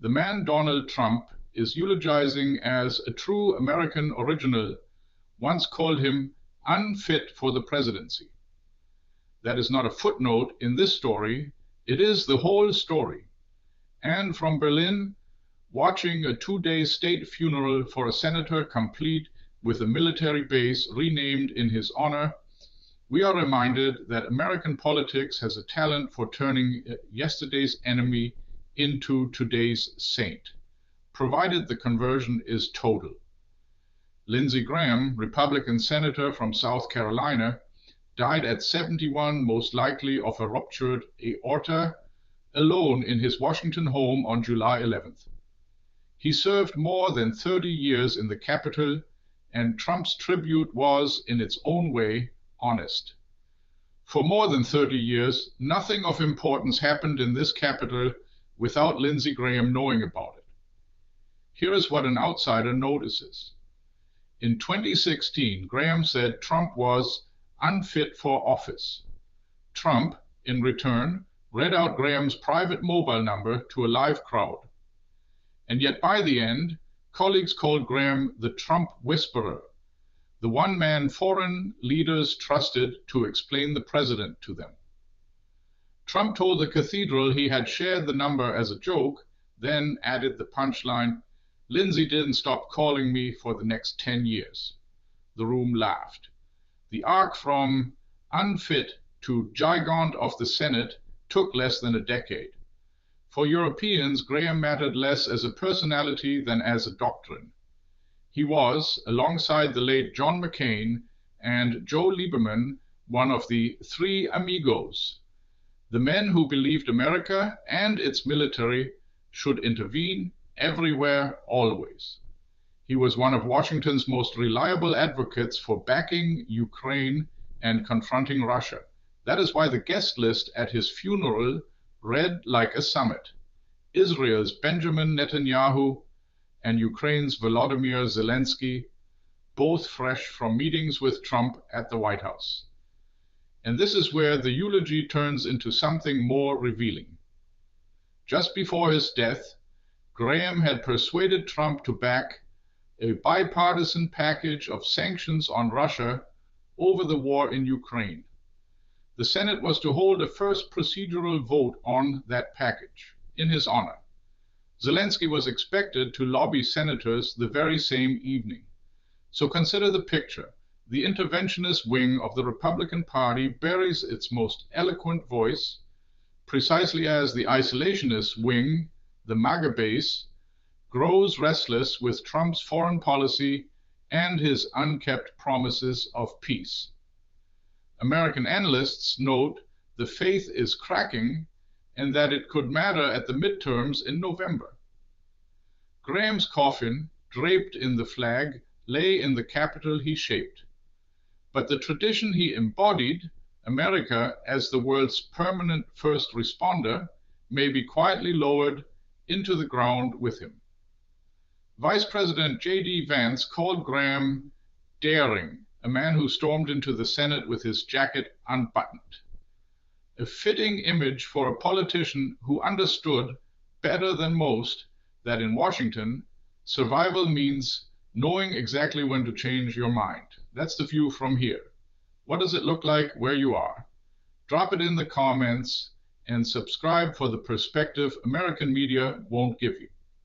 The man Donald Trump is eulogizing as a true American original once called him unfit for the presidency. That is not a footnote in this story, it is the whole story. And from Berlin, watching a 2-day state funeral for a senator complete with a military base renamed in his honor, we are reminded that American politics has a talent for turning yesterday's enemy into today's saint, provided the conversion is total. Lindsey Graham, Republican senator from South Carolina, died at 71, most likely of a ruptured aorta, alone in his Washington home on July 11th. He served more than 30 years in the Capitol, and Trump's tribute was, in its own way, honest. For more than 30 years, nothing of importance happened in this Capitol without Lindsey Graham knowing about it. Here is what an outsider notices. In 2016, Graham said Trump was unfit for office. Trump, in return, read out Graham's private mobile number to a live crowd. And yet by the end, colleagues called Graham the Trump whisperer, the one man foreign leaders trusted to explain the president to them. Trump told the cathedral he had shared the number as a joke, then added the punchline, "Lindsey didn't stop calling me for the next 10 years. The room laughed. The arc from unfit to gigant of the Senate took less than a decade. For Europeans, Graham mattered less as a personality than as a doctrine. He was, alongside the late John McCain and Joe Lieberman, one of the three amigos, the men who believed America and its military should intervene everywhere, always. He was one of Washington's most reliable advocates for backing Ukraine and confronting Russia. That is why the guest list at his funeral read like a summit: Israel's Benjamin Netanyahu and Ukraine's Volodymyr Zelensky, both fresh from meetings with Trump at the White House. And this is where the eulogy turns into something more revealing. Just before his death, Graham had persuaded Trump to back a bipartisan package of sanctions on Russia over the war in Ukraine. The Senate was to hold a first procedural vote on that package, in his honor. Zelensky was expected to lobby senators the very same evening. So consider the picture. The interventionist wing of the Republican Party buries its most eloquent voice, precisely as the isolationist wing, the MAGA base, grows restless with Trump's foreign policy and his unkept promises of peace. American analysts note the faith is cracking and that it could matter at the midterms in November. Graham's coffin, draped in the flag, lay in the Capitol he shaped. But the tradition he embodied, America as the world's permanent first responder, may be quietly lowered into the ground with him. Vice President J.D. Vance called Graham daring, a man who stormed into the Senate with his jacket unbuttoned. A fitting image for a politician who understood better than most that in Washington, survival means knowing exactly when to change your mind. That's the view from here. What does it look like where you are? Drop it in the comments and subscribe for the perspective American media won't give you.